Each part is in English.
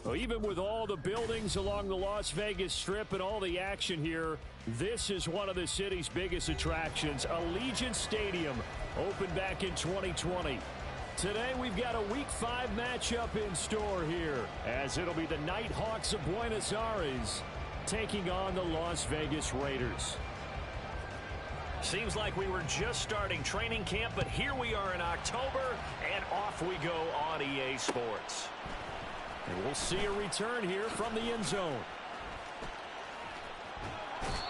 Well, even with all the buildings along the Las Vegas Strip and all the action here, this is one of the city's biggest attractions. Allegiant Stadium opened back in 2020. Today we've got a Week 5 matchup in store here, as it'll be the Nighthawks of Buenos Aires taking on the Las Vegas Raiders. Seems like we were just starting training camp, but here we are in October, and off we go on EA Sports. And we'll see a return here from the end zone.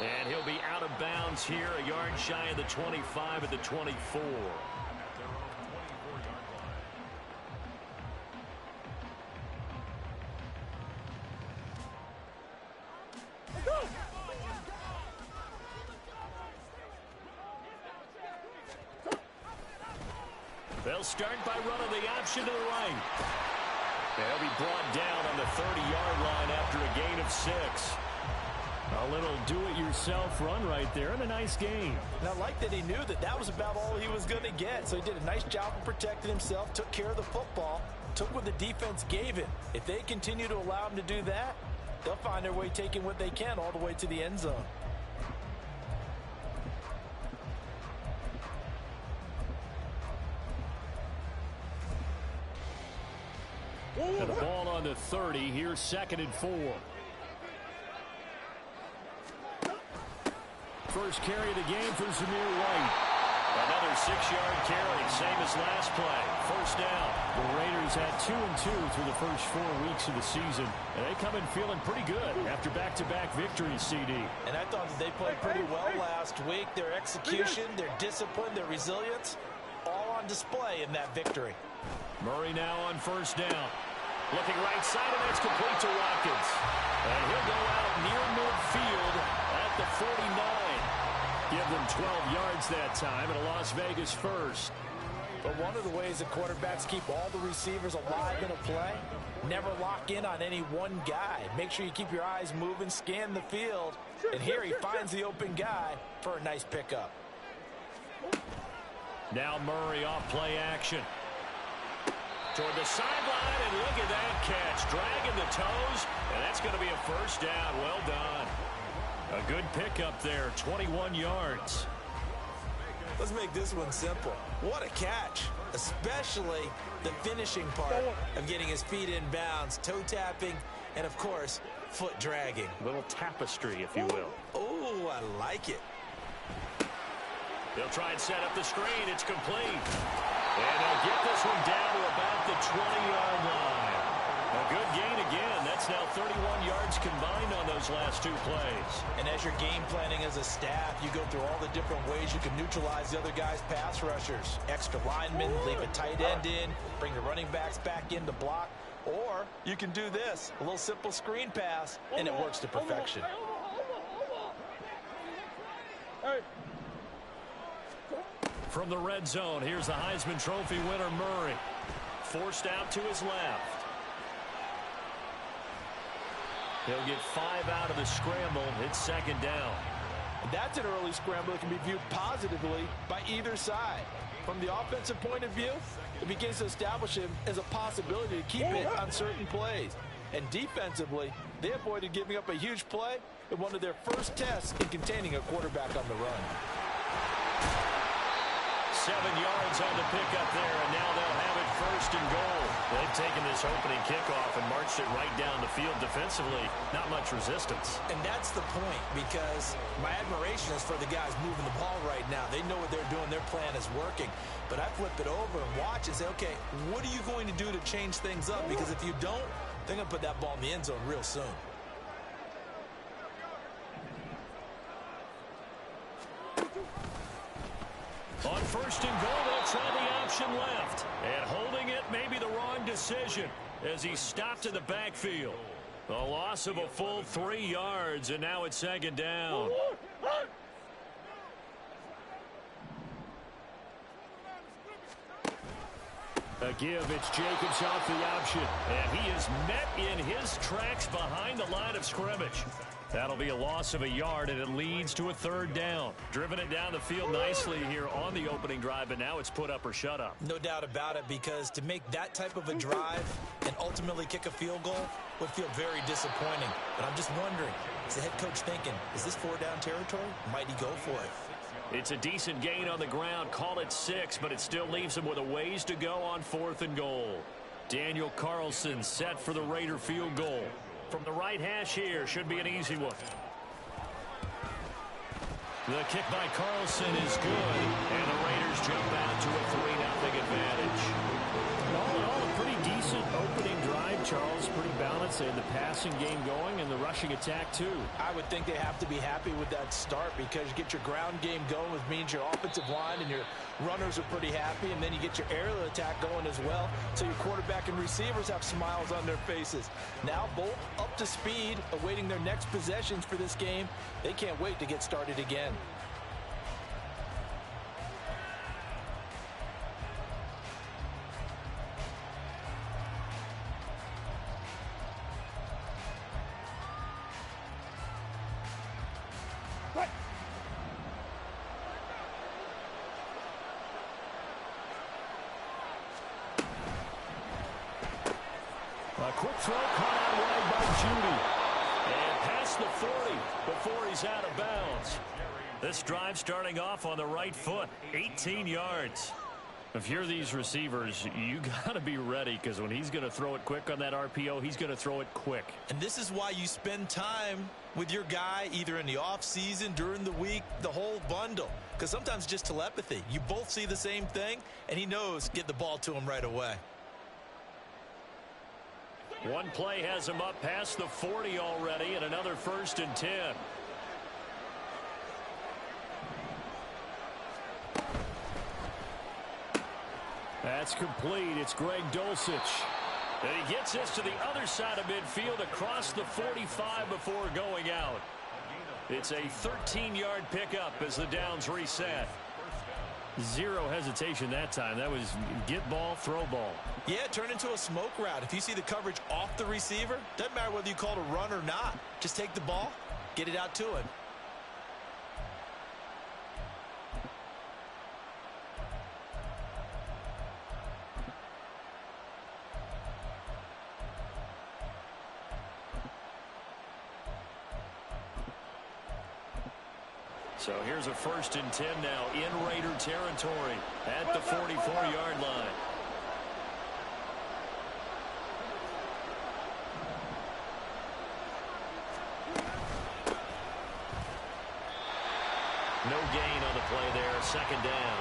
And he'll be out of bounds here, a yard shy of the 25 at the 24. They'll start by running the option to the right. They'll be brought down on the 30-yard line after a gain of 6. A little do-it-yourself run right there, and a nice gain. And I like that he knew that that was about all he was going to get. So he did a nice job of protecting himself, took care of the football, took what the defense gave him. If they continue to allow him to do that, they'll find their way taking what they can all the way to the end zone. And the ball on the 30. Here's 2nd and 4. First carry of the game for Zamir White. Another 6-yard carry, same as last play. First down. The Raiders had 2-2 through the first 4 weeks of the season. And they come in feeling pretty good after back-to-back victories, CD. And I thought that they played pretty well last week. Their execution, their discipline, their resilience, all on display in that victory. Murray now on first down. Looking right side, and that's complete to Watkins. And he'll go out near midfield at the 49. Give them 12 yards that time, and a Las Vegas first. But one of the ways that quarterbacks keep all the receivers alive in a play, never lock in on any one guy. Make sure you keep your eyes moving, scan the field. And here he finds the open guy for a nice pickup. Now Murray off play action. Toward the sideline, and look at that catch. Dragging the toes, and that's going to be a first down. Well done. A good pickup there, 21 yards. Let's make this one simple. What a catch, especially the finishing part of getting his feet in bounds, toe tapping, and, of course, foot dragging. A little tapestry, if you will. Oh, I like it. They'll try and set up the screen. It's complete. And they'll get this one down to about the 20-yard line. A good gain again. That's now 31 yards combined on those last 2 plays. And as you're game planning as a staff, you go through all the different ways you can neutralize the other guy's pass rushers. Extra linemen, leave a tight end in, bring the running backs back in to block. Or you can do this, a little simple screen pass, and it works to perfection. From the red zone, here's the Heisman Trophy winner, Murray. Forced out to his left. He'll get 5 out of the scramble. It's 2nd down. That's an early scramble that can be viewed positively by either side. From the offensive point of view, it begins to establish him as a possibility to keep it on certain plays. And defensively, they avoided giving up a huge play in one of their first tests in containing a quarterback on the run. 7 yards on the pickup there, and now they'll have it 1st and goal. They've taken this opening kickoff and marched it right down the field defensively. Not much resistance. And that's the point, because my admiration is for the guys moving the ball right now. They know what they're doing. Their plan is working. But I flip it over and watch and say, okay, what are you going to do to change things up? Because if you don't, they're going to put that ball in the end zone real soon. On 1st and goal, they'll try the option left. And holding it may be the wrong decision as he stopped in the backfield. A loss of a full 3 yards, and now it's 2nd down. A give, it's Jacobs off the option. And he is met in his tracks behind the line of scrimmage. That'll be a loss of a yard, and it leads to a third down. Driven it down the field nicely here on the opening drive, but now it's put up or shut up. No doubt about it, because to make that type of a drive and ultimately kick a field goal would feel very disappointing. But I'm just wondering, is the head coach thinking, is this 4-down territory? Might he go for it? It's a decent gain on the ground. Call it 6, but it still leaves him with a ways to go on 4th and goal. Daniel Carlson set for the Raider field goal. From the right hash here, should be an easy one. The kick by Carlson is good, and the Raiders jump out to a 3-0 advantage. All in all, a pretty decent opening drive, Charles. Pretty balanced. They had the passing game going and the rushing attack, too. I would think they have to be happy with that start, because you get your ground game going, which means your offensive line and your runners are pretty happy, and then you get your aerial attack going as well, so your quarterback and receivers have smiles on their faces. Now both up to speed, awaiting their next possessions for this game. They can't wait to get started again. A quick throw caught out wide by Judy. And past the 40 before he's out of bounds. This drive starting off on the right foot. 18 yards. If you're these receivers, you got to be ready, because when he's going to throw it quick on that RPO, he's going to throw it quick. And this is why you spend time with your guy, either in the offseason, during the week, the whole bundle. Because sometimes just telepathy. You both see the same thing, and he knows get the ball to him right away. One play has him up past the 40 already, and another 1st and 10. That's complete. It's Greg Dulcich. And he gets this to the other side of midfield across the 45 before going out. It's a 13-yard pickup as the downs reset. Zero hesitation that time. That was get ball, throw ball. Yeah, turn into a smoke route. If you see the coverage off the receiver, doesn't matter whether you call it a run or not. Just take the ball, get it out to him. So here's a 1st and 10 now in Raider territory at the 44-yard line. No gain on the play there. 2nd down.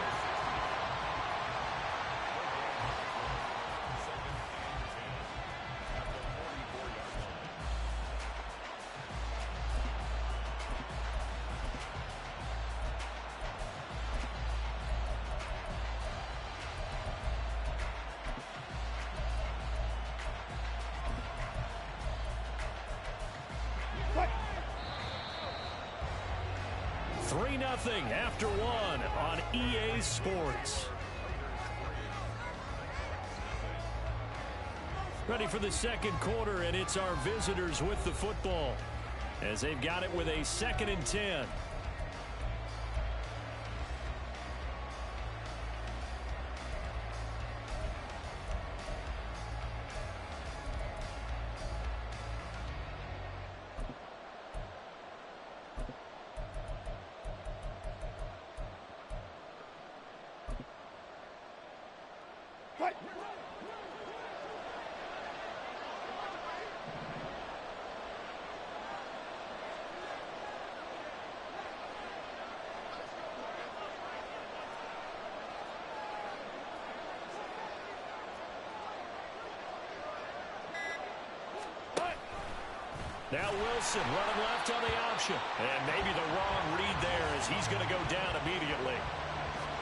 Nothing after one on EA Sports. Ready for the second quarter, and it's our visitors with the football as they've got it with a 2nd and 10. Now Wilson running left on the option. And maybe the wrong read there, as he's going to go down immediately.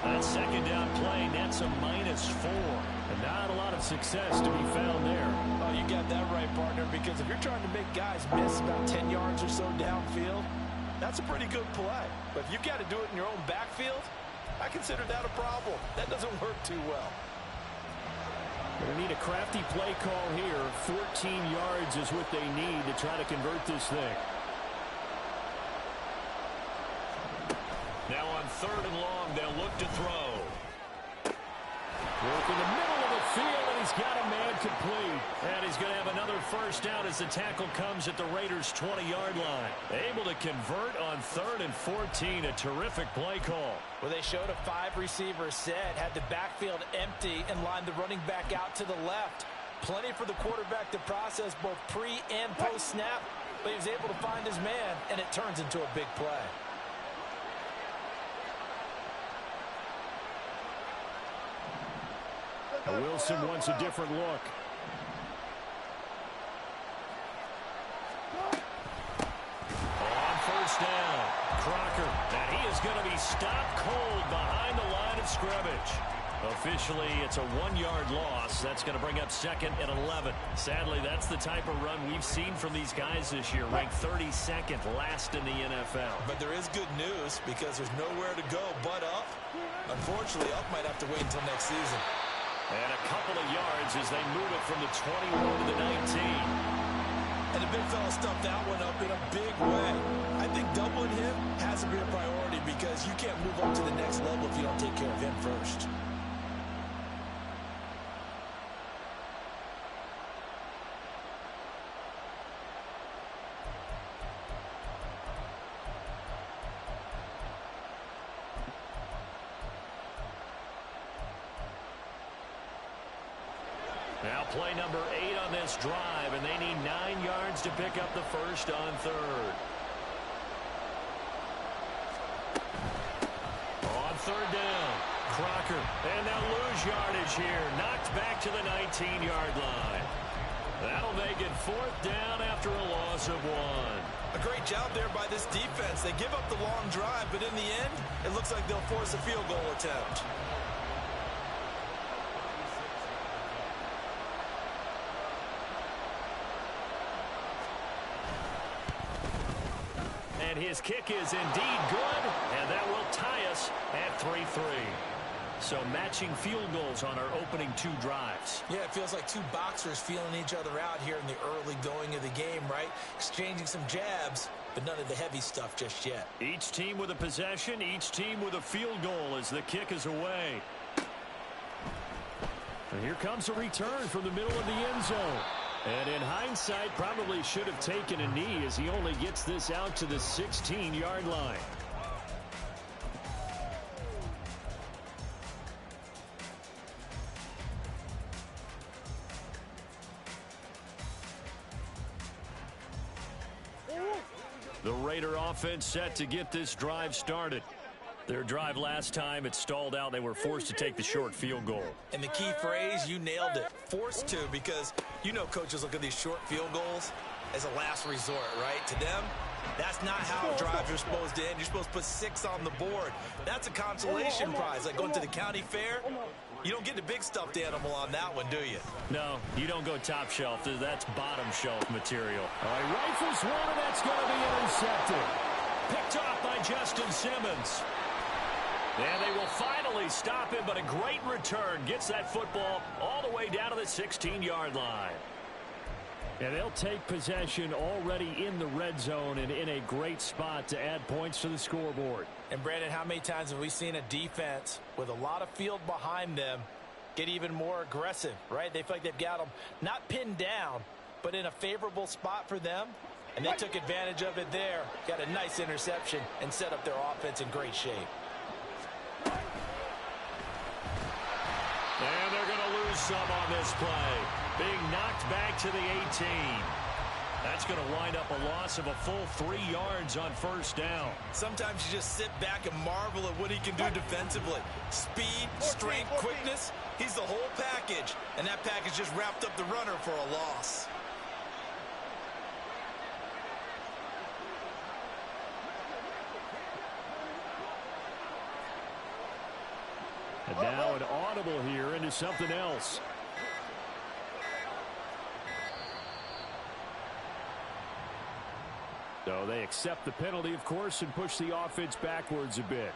That 2nd down play nets a -4. And not a lot of success to be found there. Oh, you got that right, partner, because if you're trying to make guys miss about 10 yards or so downfield, that's a pretty good play. But if you've got to do it in your own backfield, I consider that a problem. That doesn't work too well. They need a crafty play call here. 14 yards is what they need to try to convert this thing. third and long. They'll look to throw. Work in the middle of the field, and he's got a man complete. And he's going to have another first down as the tackle comes at the Raiders' 20-yard line. Able to convert on 3rd and 14. A terrific play call. Well, they showed a 5-receiver set, had the backfield empty, and lined the running back out to the left. Plenty for the quarterback to process both pre- and post-snap, but he was able to find his man, and it turns into a big play. Wilson wants a different look. On first down, Crocker. And he is going to be stopped cold behind the line of scrimmage. Officially, it's a 1-yard loss. That's going to bring up 2nd and 11. Sadly, that's the type of run we've seen from these guys this year, ranked 32nd last in the NFL. But there is good news because there's nowhere to go but up. Unfortunately, up might have to wait until next season. And a couple of yards as they move it from the 21 to the 19. And the big fella stuffed that one up in a big way. I think doubling him has to be a priority because you can't move up to the next level if you don't take care of him first. Now play number 8 on this drive, and they need 9 yards to pick up the first on 3rd. On 3rd down, Crocker, and they'll lose yardage here. Knocked back to the 19-yard line. That'll make it 4th down after a loss of 1. A great job there by this defense. They give up the long drive, but in the end, it looks like they'll force a field goal attempt. And his kick is indeed good, and that will tie us at 3-3. So matching field goals on our opening 2 drives. Yeah, it feels like 2 boxers feeling each other out here in the early going of the game, right? Exchanging some jabs, but none of the heavy stuff just yet. Each team with a possession, each team with a field goal as the kick is away. And here comes a return from the middle of the end zone. And in hindsight, probably should have taken a knee as he only gets this out to the 16-yard line. The Raider offense set to get this drive started. Their drive last time, it stalled out. They were forced to take the short field goal. And the key phrase, you nailed it. Forced to, because you know coaches look at these short field goals as a last resort, right? To them, that's not how drives are supposed to end. You're supposed to put 6 on the board. That's a consolation prize. Like going to the county fair, you don't get the big stuffed animal on that one, do you? No, you don't go top shelf. That's bottom shelf material. All right, rifles one, and that's going to be intercepted. Picked off by Justin Simmons. And they will finally stop him, but a great return gets that football all the way down to the 16-yard line. And they'll take possession already in the red zone and in a great spot to add points to the scoreboard. And, Brandon, how many times have we seen a defense with a lot of field behind them get even more aggressive, right? They feel like they've got them not pinned down, but in a favorable spot for them. And they took advantage of it there, got a nice interception, and set up their offense in great shape. And they're going to lose some on this play. Being knocked back to the 18. That's going to wind up a loss of a full 3 yards on first down. Sometimes you just sit back and marvel at what he can do defensively. Speed, strength, quickness. He's the whole package. And that package just wrapped up the runner for a loss. And now an audible here into something else. So they accept the penalty, of course, and push the offense backwards a bit.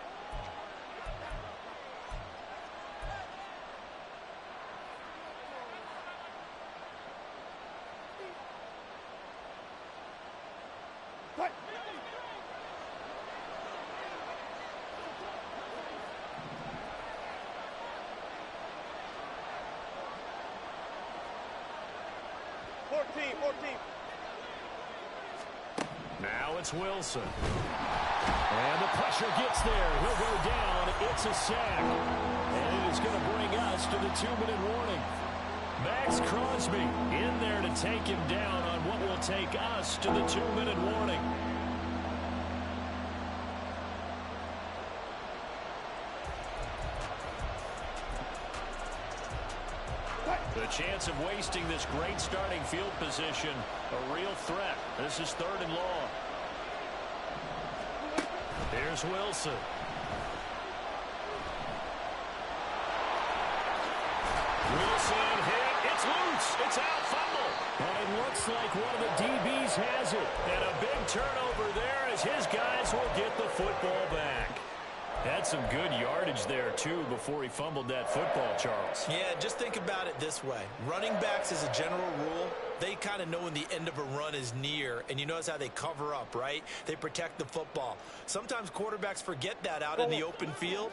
Now it's Wilson. And the pressure gets there. He'll go down. It's a sack. And it is going to bring us to the 2-minute warning. Max Crosby in there to take him down on what will take us to the 2-minute warning. The chance of wasting this great starting field position, a real threat. This is 3rd and long. Here's Wilson. Wilson hit. It's loose. It's out. Fumble. But it looks like one of the DBs has it. And a big turnover there as his guys will get the football back. Had some good yardage there, too, before he fumbled that football, Charles. Yeah, just think about it this way. Running backs, as a general rule, they kind of know when the end of a run is near, and you notice how they cover up, right? They protect the football. Sometimes quarterbacks forget that out in the open field.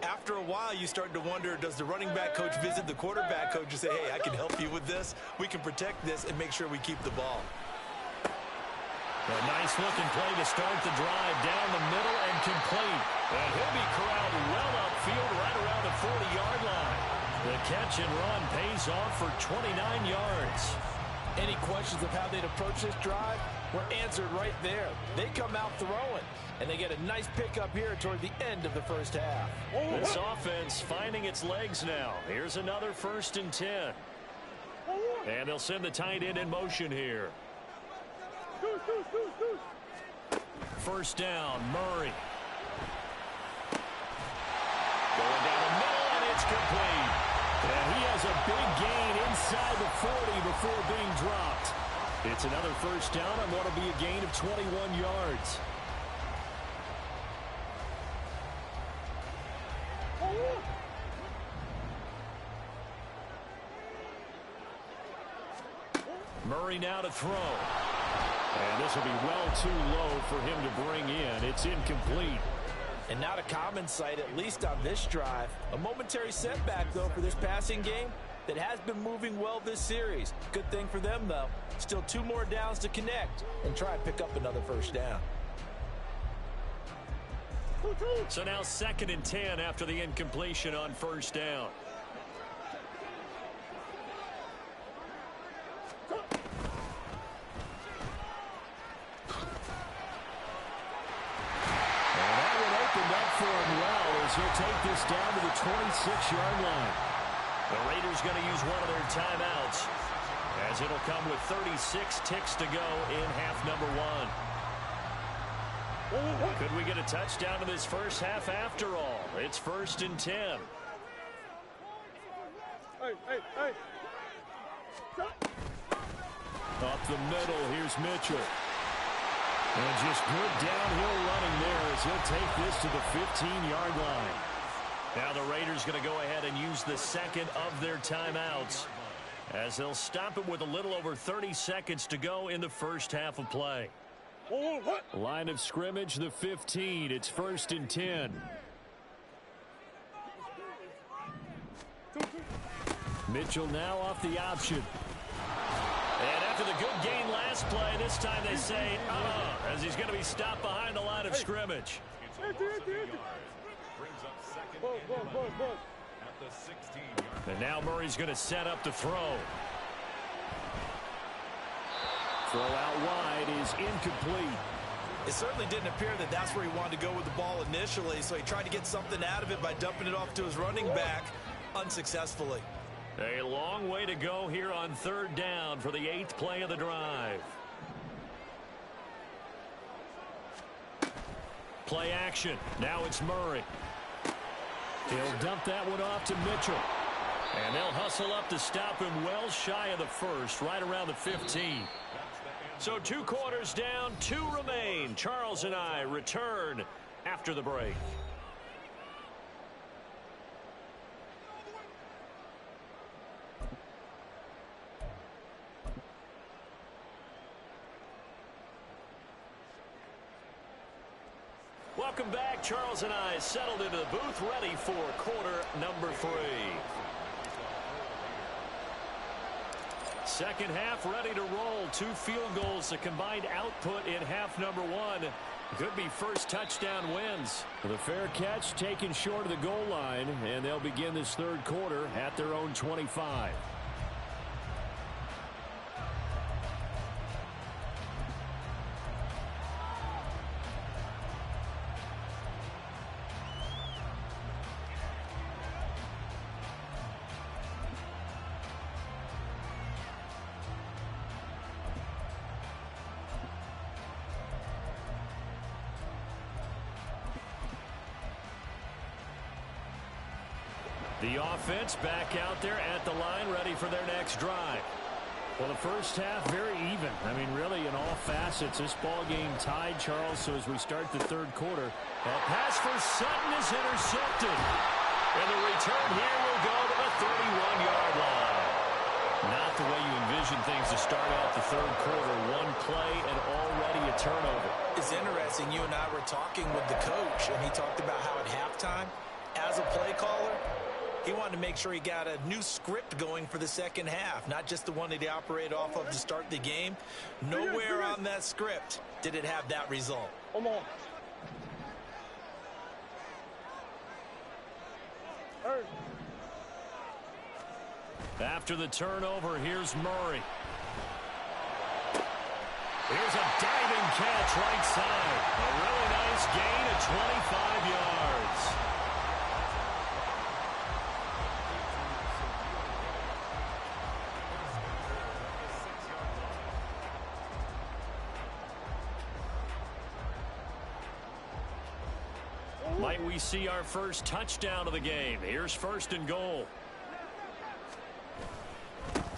After a while, you start to wonder, does the running back coach visit the quarterback coach and say, hey, I can help you with this. We can protect this and make sure we keep the ball. A nice-looking play to start the drive down the middle and complete. And he'll be corralled well upfield right around the 40-yard line. The catch and run pays off for 29 yards. Any questions of how they'd approach this drive were answered right there. They come out throwing, and they get a nice pickup here toward the end of the first half. This offense finding its legs now. Here's another 1st and 10. And they'll send the tight end in motion here. First down, Murray. Going down the middle, and it's complete. And he has a big gain inside the 40 before being dropped. It's another first down on what will be a gain of 21 yards. Murray now to throw. And this will be well too low for him to bring in. It's incomplete. And not a common sight, at least on this drive. A momentary setback, though, for this passing game that has been moving well this series. Good thing for them, though. Still 2 more downs to connect and try and pick up another first down. So now 2nd and 10 after the incompletion on first down. For him well as he'll take this down to the 26-yard line. The Raiders going to use one of their timeouts as it'll come with 36 ticks to go in half number 1. Could we get a touchdown in this first half after all? It's 1st and 10. Up the middle, here's Mitchell. And just good downhill running there as he'll take this to the 15-yard line. Now the Raiders going to go ahead and use the second of their timeouts as they'll stop it with a little over 30 seconds to go in the first half of play. Line of scrimmage, the 15. It's 1st and 10. Mitchell now off the option. And after the good gain last play, this time they say, as he's going to be stopped behind the line of scrimmage. And now Murray's going to set up to throw. Throw out wide is incomplete. It certainly didn't appear that that's where he wanted to go with the ball initially, so he tried to get something out of it by dumping it off to his running back unsuccessfully. A long way to go here on 3rd down for the 8th play of the drive. Play action. Now it's Murray. He'll dump that one off to Mitchell. And they'll hustle up to stop him well shy of the first, right around the 15. So 2 quarters down, 2 remain. Charles and I return after the break. Welcome back. Charles and I settled into the booth, ready for quarter number 3. second half ready to roll. 2 field goals, the combined output in half number 1. Could be first touchdown wins. The fair catch taken short of the goal line, and they'll begin this third quarter at their own 25. The offense back out there at the line, ready for their next drive. Well, the first half, very even. I mean, really, in all facets, this ball game tied, Charles. So as we start the third quarter, a pass for Sutton is intercepted. And the return here will go to the 31-yard line. Not the way you envision things to start out the third quarter. One play and already a turnover. It's interesting. You and I were talking with the coach, and he talked about how at halftime, as a play caller, he wanted to make sure he got a new script going for the second half, not just the one that he operated off of to start the game. Nowhere on that script did it have that result. Come on. After the turnover, here's Murray. Here's a diving catch right side. A really nice gain of 25 yards. Might we see our first touchdown of the game? Here's 1st and goal.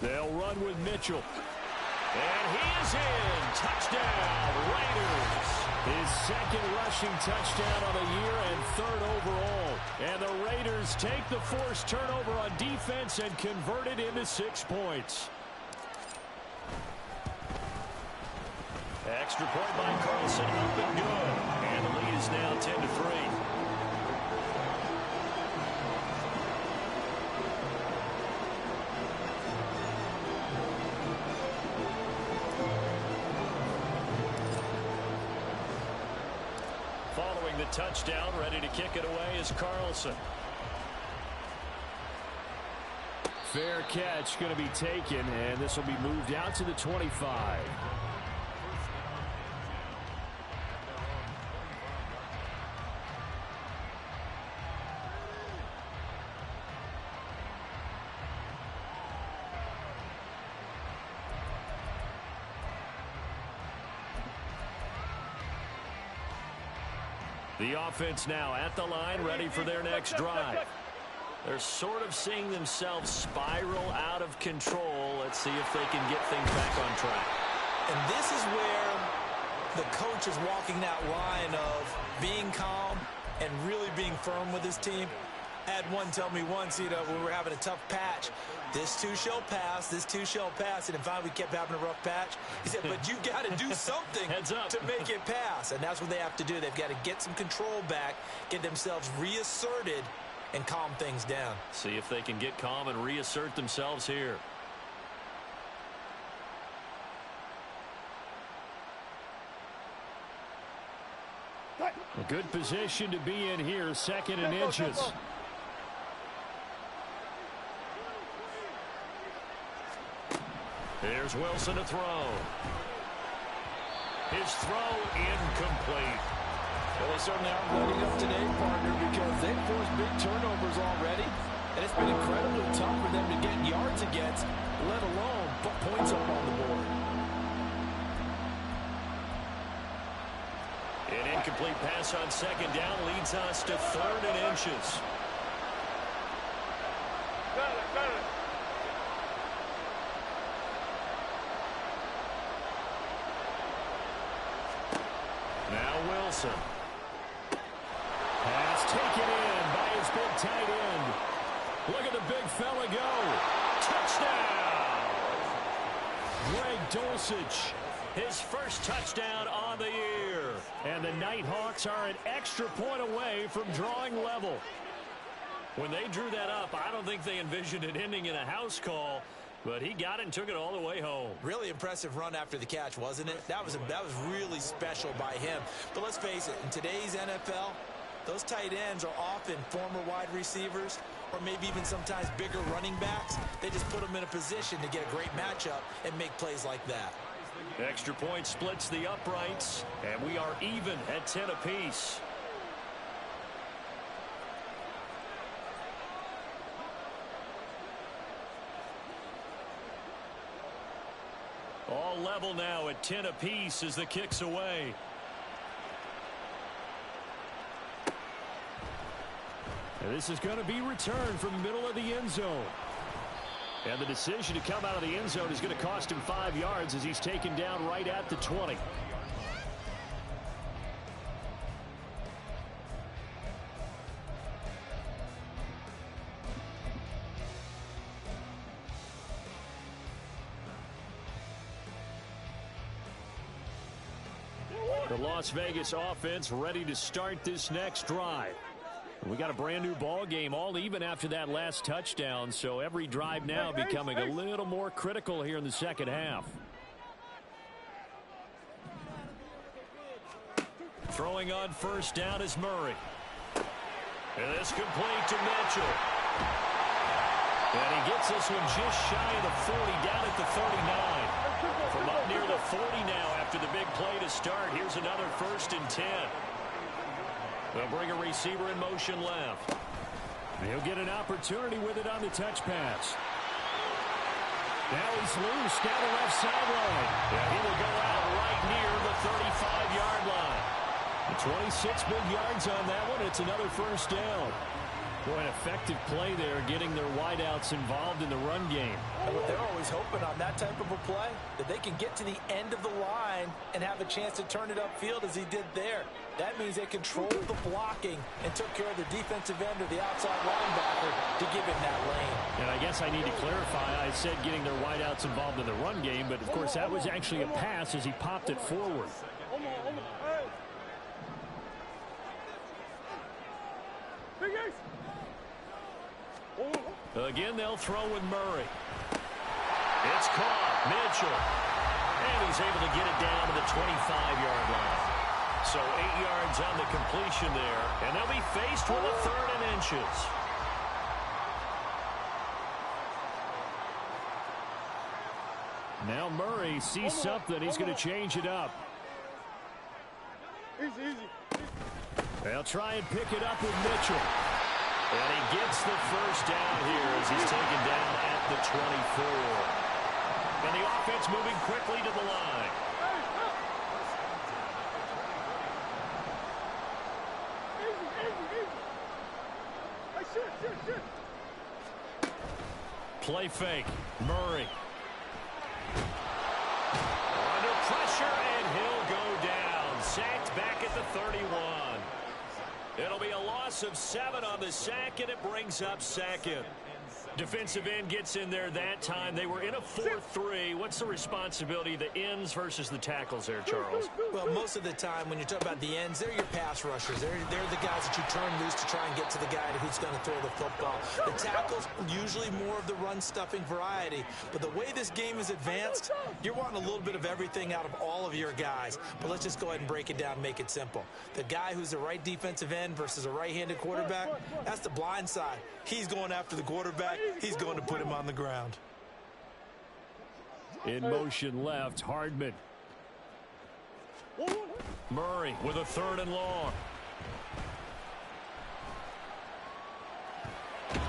They'll run with Mitchell. And he is in. Touchdown, Raiders. His second rushing touchdown of the year and 3rd overall. And the Raiders take the forced turnover on defense and convert it into 6 points. Extra point by Carlson, up and good. And the lead is now 10-3. Following the touchdown, ready to kick it away is Carlson. Fair catch going to be taken, and this will be moved out to the 25. The offense now at the line, ready for their next drive. They're sort of seeing themselves spiral out of control. Let's see if they can get things back on track. And this is where the coach is walking that line of being calm and really being firm with his team. I had one tell me once, when we were having a tough patch, this too shall pass, this too shall pass. And in fact, we kept having a rough patch. He said, but you got to do something Heads up. to make it pass. And that's what they have to do. They've got to get some control back, get themselves reasserted, and calm things down. See if they can get calm and reassert themselves here. A good position to be in here, 2nd and inches. Here's Wilson to throw. His throw incomplete. Well, they certainly aren't letting up today, partner, because they've forced big turnovers already, and it's been incredibly tough for them to get yards against, let alone put points up on the board. An incomplete pass on 2nd down leads us to 3rd and inches. Now Wilson. Pass taken in by his big tight end. Look at the big fella go. Touchdown! Greg Dulcich. His first touchdown on the year. And the Nighthawks are an extra point away from drawing level. When they drew that up, I don't think they envisioned it ending in a house call. But he got it and took it all the way home. Really impressive run after the catch, wasn't it? That was really special by him. But let's face it, in today's NFL, those tight ends are often former wide receivers or maybe even sometimes bigger running backs. They just put them in a position to get a great matchup and make plays like that. Extra point splits the uprights, and we are even at 10 apiece. All level now at 10 apiece as the kick's away. And this is going to be returned from the middle of the end zone. And the decision to come out of the end zone is going to cost him 5 yards as he's taken down right at the 20. The Las Vegas offense ready to start this next drive. We got a brand new ball game, all even after that last touchdown, so every drive now becoming a little more critical here in the second half. Throwing on first down is Murray. And it's complete to Mitchell. And he gets this one just shy of the 40, down at the 39. From up near the 40 now after the big play to start. Here's another 1st and 10. They'll bring a receiver in motion left. He'll get an opportunity with it on the touch pass. Now he's loose down the left sideline. Yeah, he will go out right near the 35-yard line. 26 big yards on that one. It's another 1st down. Boy, an effective play there, getting their wideouts involved in the run game. And what they're always hoping on that type of a play, that they can get to the end of the line and have a chance to turn it upfield as he did there. That means they controlled the blocking and took care of the defensive end or the outside linebacker to give him that lane. And I guess I need to clarify, I said getting their wideouts involved in the run game, but of course that was actually a pass as he popped it forward. Again, they'll throw with Murray. It's caught. Mitchell. And he's able to get it down to the 25-yard line. So 8 yards on the completion there. And they'll be faced with a 3rd and inches. Now Murray sees something. He's going to change it up. They'll try and pick it up with Mitchell. And he gets the 1st down here as he's taken down at the 24. And the offense moving quickly to the line. Play fake. Murray. Under pressure, and he'll go down. Sacked back at the 31. It'll be a loss of 7 on the sack, and it brings up 2nd. Defensive end gets in there that time. They were in a 4-3. What's the responsibility of the ends versus the tackles there, Charles? Well, most of the time when you talk about the ends, they're your pass rushers. They're the guys that you turn loose to try and get to the guy who's going to throw the football. The tackles, usually more of the run-stuffing variety. But the way this game is advanced, you're wanting a little bit of everything out of all of your guys. But let's just go ahead and break it down and make it simple. The guy who's the right defensive end versus a right-handed quarterback, that's the blind side. He's going after the quarterback. He's going to put him on the ground. In motion left, Hardman. Murray with a 3rd and long. And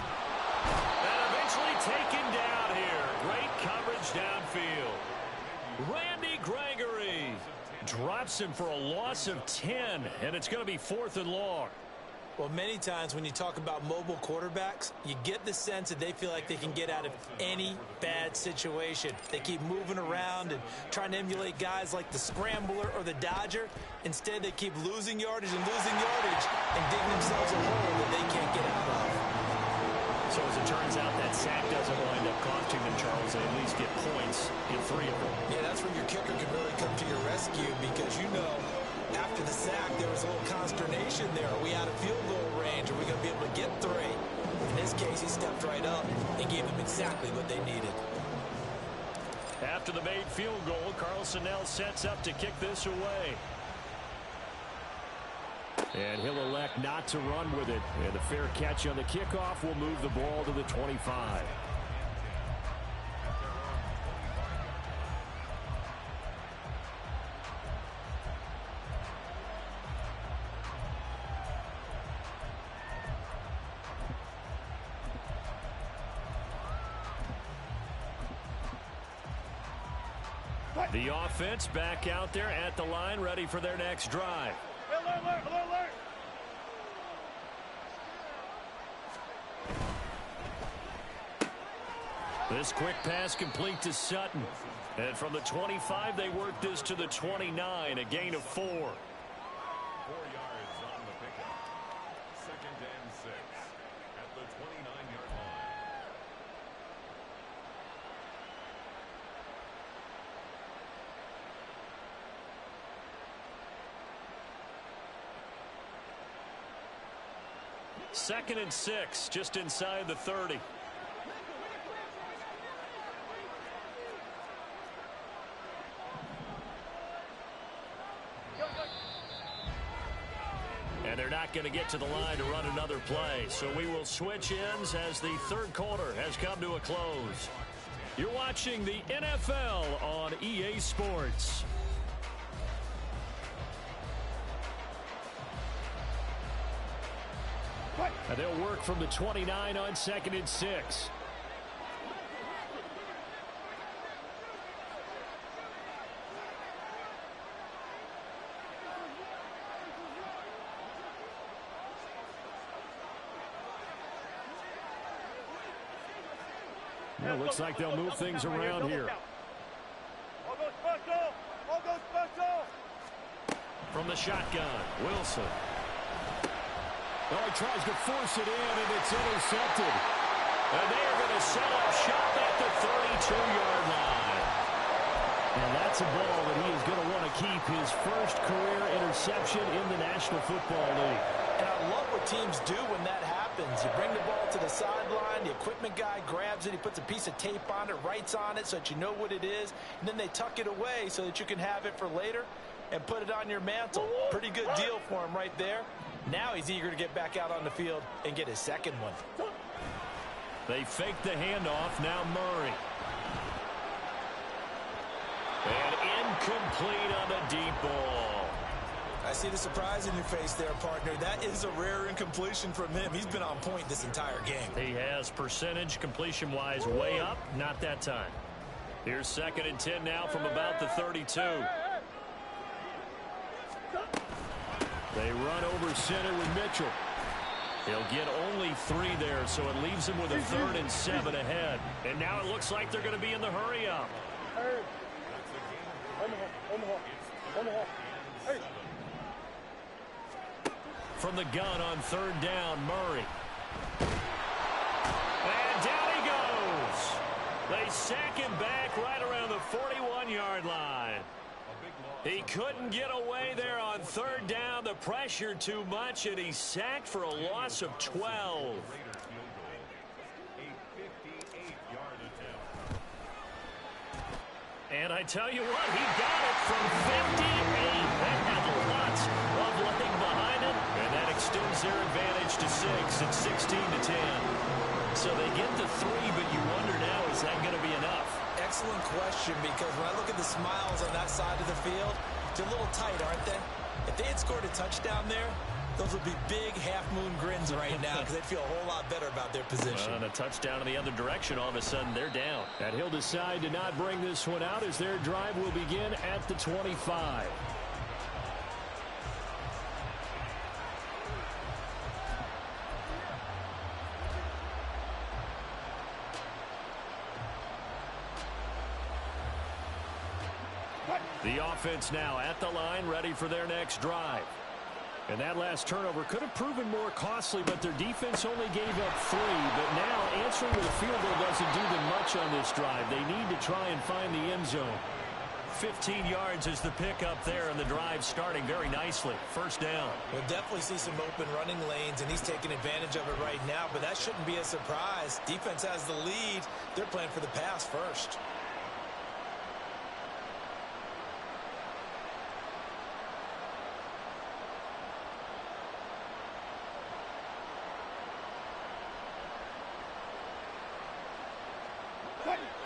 eventually taken down here. Great coverage downfield. Randy Gregory drops him for a loss of 10, and it's going to be 4th and long. Well, many times when you talk about mobile quarterbacks, you get the sense that they feel like they can get out of any bad situation. They keep moving around and trying to emulate guys like the Scrambler or the Dodger. Instead, they keep losing yardage and digging themselves a hole that they can't get out of. So as it turns out, that sack doesn't wind up costing them, Charles. They at least get points in 3 of them. Yeah, that's when your kicker can really come to your rescue because you know after the sack, there was a little consternation there. Are we out of field goal range? Are we going to be able to get 3? In this case, he stepped right up and gave them exactly what they needed. After the made field goal, Carlson now sets up to kick this away. And he'll elect not to run with it. And a fair catch on the kickoff will move the ball to the 25. The offense back out there at the line, ready for their next drive. Alert, alert, alert. This quick pass complete to Sutton. And from the 25, they work this to the 29, a gain of 4. 4 yards on the pickup. 2nd and 6 at the 29-yard line. Second and 6, just inside the 30. And they're not going to get to the line to run another play. So we will switch ends as the third quarter has come to a close. You're watching the NFL on EA Sports. And they'll work from the 29 on 2nd and 6. Well, looks like they'll move things around here. All goes special! All goes special! From the shotgun, Wilson. Oh, he tries to force it in, and it's intercepted. And they are going to set up shop at the 32-yard line. And that's a ball that he is going to want to keep, his first career interception in the National Football League. And I love what teams do when that happens. You bring the ball to the sideline, the equipment guy grabs it, he puts a piece of tape on it, writes on it so that you know what it is, and then they tuck it away so that you can have it for later and put it on your mantle. Pretty good deal for him right there. Now he's eager to get back out on the field and get his second one. They fake the handoff. Now Murray. And incomplete on the deep ball. I see the surprise in your face there, partner. That is a rare incompletion from him. He's been on point this entire game. He has percentage completion-wise way up. Not that time. Here's 2nd and 10 now from about the 32. They run over center with Mitchell. He'll get only 3 there, so it leaves him with a 3rd and 7 ahead. And now it looks like they're going to be in the hurry-up. From the gun on 3rd down, Murray. And down he goes. They sack him back right around the 41-yard line. He couldn't get away there on 3rd down. The pressure too much, and he's sacked for a loss of 12. And I tell you what, he got it from 58. That had lots of leg behind it. And that extends their advantage to 6 at 16-10. So they get the 3, but you wonder now, is that going to be enough? Excellent question, because when I look at the smiles on that side of the field, they're a little tight, aren't they? If they had scored a touchdown there, those would be big half-moon grins right now because they'd feel a whole lot better about their position. And a touchdown in the other direction, all of a sudden they're down. And he'll decide to not bring this one out as their drive will begin at the 25. The offense now at the line, ready for their next drive. And that last turnover could have proven more costly, but their defense only gave up 3. But now answering with a field goal doesn't do them much on this drive. They need to try and find the end zone. 15 yards is the pickup there, and the drive starting very nicely. 1st down. We'll definitely see some open running lanes, and he's taking advantage of it right now, but that shouldn't be a surprise. Defense has the lead. They're playing for the pass first.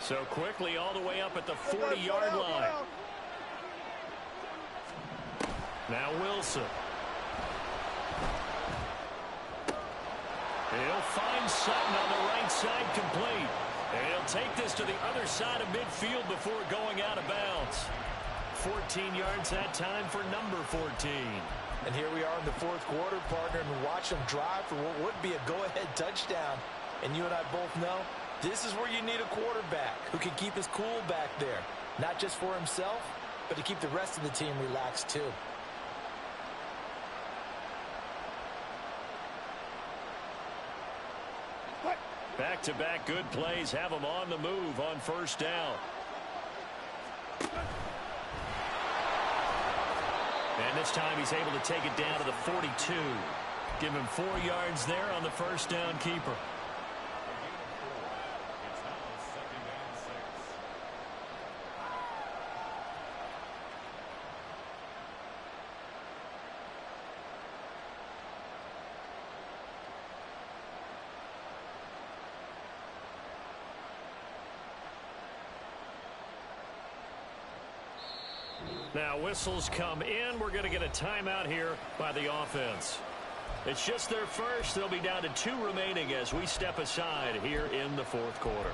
So quickly all the way up at the 40-yard line. Now Wilson. He'll find Sutton on the right side, complete. And he'll take this to the other side of midfield before going out of bounds. 14 yards that time for number 14. And here we are in the fourth quarter, partner, and watch them drive for what would be a go-ahead touchdown. And you and I both know this is where you need a quarterback who can keep his cool back there. Not just for himself, but to keep the rest of the team relaxed too. Back-to-back good plays have them on the move on first down. And this time he's able to take it down to the 42. Give him 4 yards there on the first down keeper. Now whistles come in. We're going to get a timeout here by the offense. It's just their first. They'll be down to 2 remaining as we step aside here in the fourth quarter.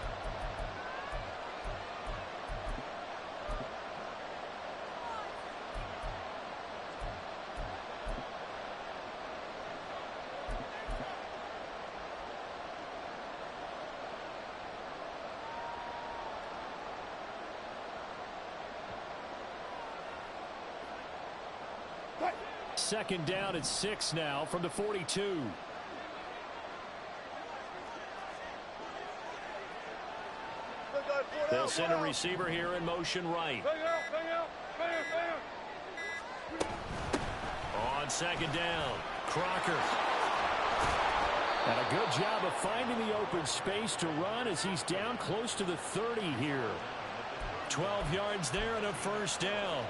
Second down at 6 now from the 42. They'll send a receiver here in motion right. On second down, Crocker. And a good job of finding the open space to run as he's down close to the 30 here. 12 yards there and a first down.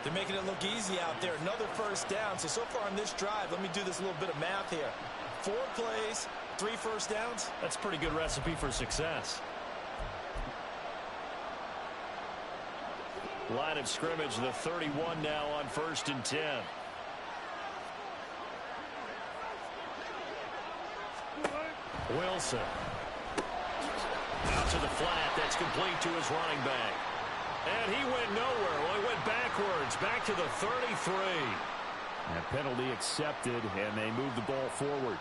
They're making it look easy out there. Another first down. So far on this drive, let me do this little bit of math here. 4 plays, 3 first downs. That's a pretty good recipe for success. Line of scrimmage, the 31 now on 1st and 10. Wilson. Out to the flat. That's complete to his running back. And he went nowhere. Well, he went backwards, back to the 33. And penalty accepted, and they move the ball forward.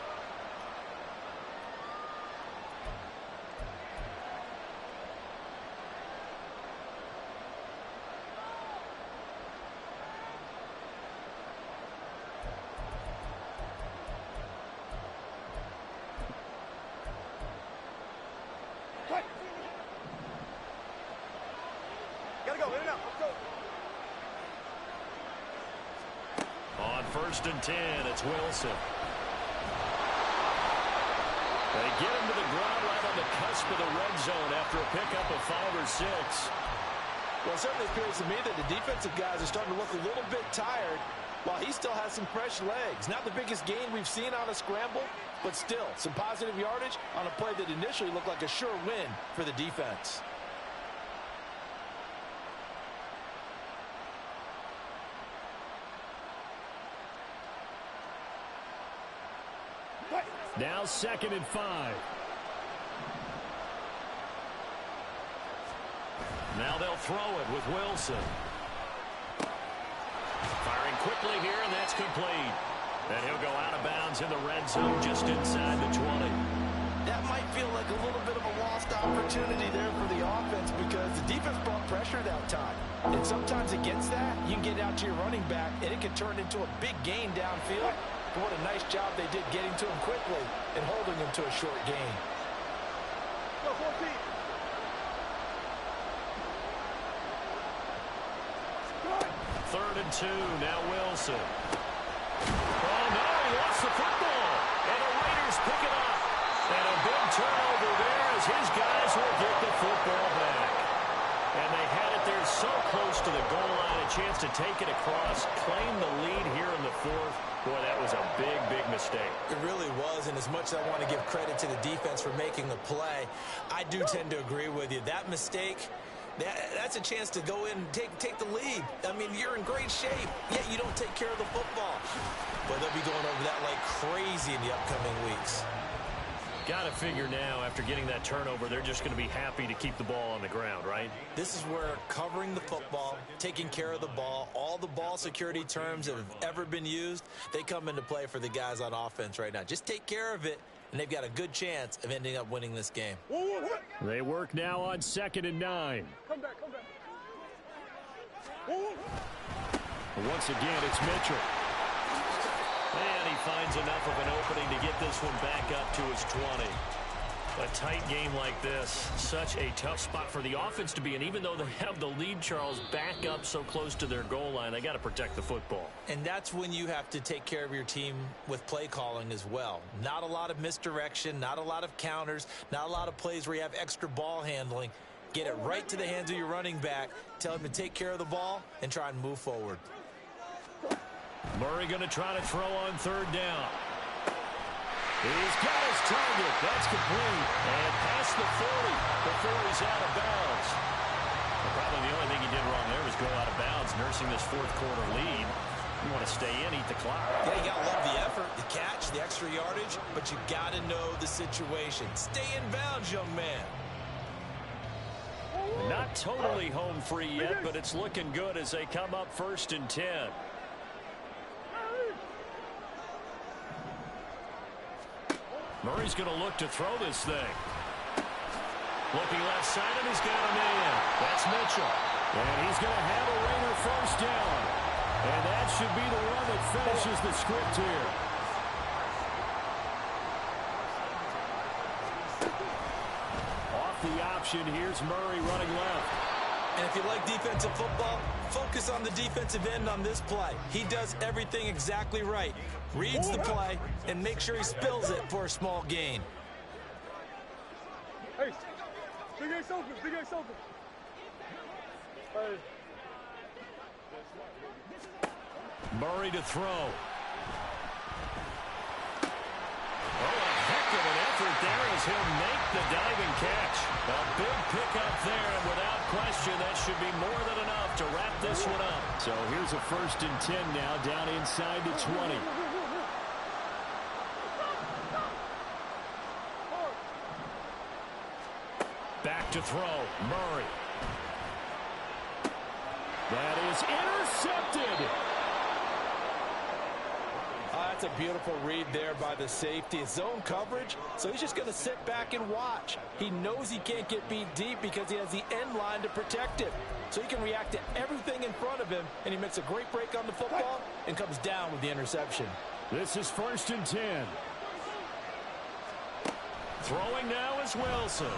On 1st and 10, it's Wilson. They get him to the ground right on the cusp of the red zone after a pickup of 5 or 6. Well, it certainly appears to me that the defensive guys are starting to look a little bit tired while he still has some fresh legs. Not the biggest gain we've seen on a scramble, but still some positive yardage on a play that initially looked like a sure win for the defense. Now 2nd and 5. Now they'll throw it with Wilson. Firing quickly here, and that's complete. And he'll go out of bounds in the red zone just inside the 20. That might feel like a little bit of a lost opportunity there for the offense because the defense brought pressure that time. And sometimes against that, you can get out to your running back, and it can turn into a big gain downfield. But what a nice job they did getting to him quickly and holding him to a short gain. Go 14. 3rd and 2, now Wilson. Oh, no, he lost the football. And the Raiders pick it up. And a big turnover there as his guys will get the football back. And they had it there so close to the goal line, a chance to take it across, claim the lead here in the 4th. Boy, that was a big, big mistake. It really was, and as much as I want to give credit to the defense for making the play, I do tend to agree with you. That mistake, that's a chance to go in and take the lead. I mean, you're in great shape, yet you don't take care of the football. But they'll be going over that like crazy in the upcoming weeks. Got to figure now, after getting that turnover, they're just going to be happy to keep the ball on the ground, right? This is where covering the football, taking care of the ball, all the ball security terms that have ever been used, they come into play for the guys on offense right now. Just take care of it, and they've got a good chance of ending up winning this game. They work now on 2nd and 9. Come back. Once again, it's Mitchell. And he finds enough of an opening to get this one back up to his 20. A tight game like this, such a tough spot for the offense to be in. Even though they have the lead, Charles, back up so close to their goal line, they got to protect the football. And that's when you have to take care of your team with play calling as well. Not a lot of misdirection, not a lot of counters, not a lot of plays where you have extra ball handling. Get it right to the hands of your running back, tell him to take care of the ball, and try and move forward. Murray going to try to throw on 3rd down. He's got his target. That's complete. And past the 40 before he's out of bounds. Probably the only thing he did wrong there was go out of bounds, nursing this 4th quarter lead. You want to stay in, eat the clock. Yeah, you got to love the effort, the catch, the extra yardage, but you got to know the situation. Stay in bounds, young man. Not totally home free yet, but it's looking good as they come up 1st and 10. Murray's going to look to throw this thing. Looking left side, and he's got a man. That's Mitchell. And he's going to have a Raider 1st down. And that should be the run that finishes the script here. Off the option, here's Murray running left. And if you like defensive football, focus on the defensive end on this play. He does everything exactly right. Reads the play and make sure he spills it for a small gain. Hey, big ace open. Hey. Murray to throw. Oh, a heck of an effort there as he'll make the diving catch. A big pickup there, and without question, that should be more than enough to wrap this one up. So here's a 1st and 10 now, down inside the 20. Back to throw, Murray. That is intercepted. That's a beautiful read there by the safety. It's zone coverage, so he's just going to sit back and watch. He knows he can't get beat deep because he has the end line to protect him. So he can react to everything in front of him, and he makes a great break on the football and comes down with the interception. This is 1st and 10. Throwing now is Wilson.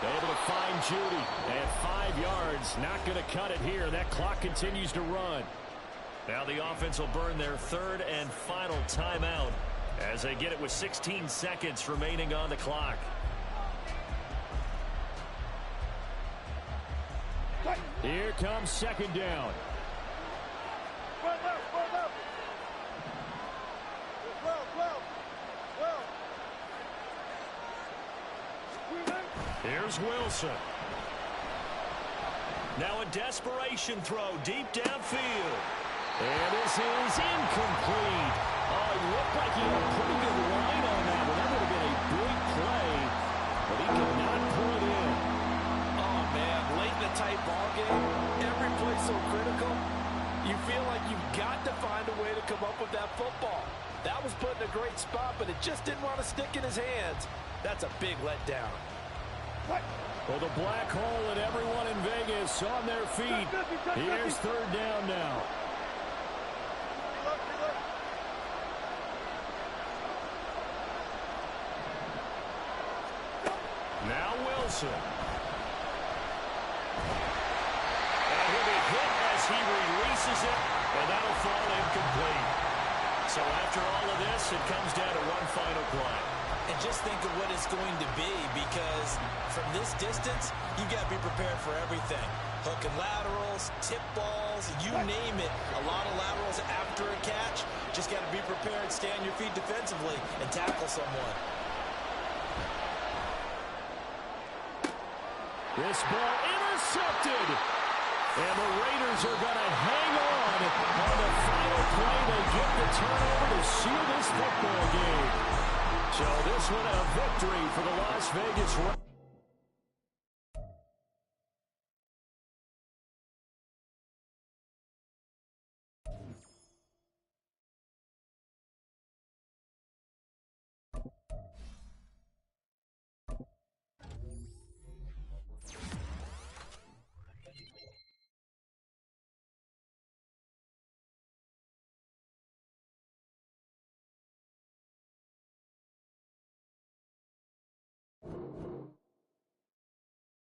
Able to find Judy at 5 yards. Not going to cut it here. That clock continues to run. Now the offense will burn their 3rd and final timeout as they get it with 16 seconds remaining on the clock. Here comes 2nd down. Here's Wilson. Now a desperation throw deep downfield. And this is incomplete. Oh, it looked like he had a pretty good line on that one. That would have been a big play, but he could not pull it in. Oh, man, late in a tight ball game, every play so critical. You feel like you've got to find a way to come up with that football. That was put in a great spot, but it just didn't want to stick in his hands. That's a big letdown. Well, the black hole and everyone in Vegas on their feet. Here's 3rd down now. Now Wilson. And he'll be hit as he releases it, and that'll fall incomplete. So after all of this, it comes down to one final play. And just think of what it's going to be, because from this distance, you've got to be prepared for everything. Hook and laterals, tip balls, you name it. A lot of laterals after a catch. Just got to be prepared, stay on your feet defensively, and tackle someone. This ball intercepted. And the Raiders are going to hang on the final play. They get the turnover to seal this football game. So this one a victory for the Las Vegas Raiders.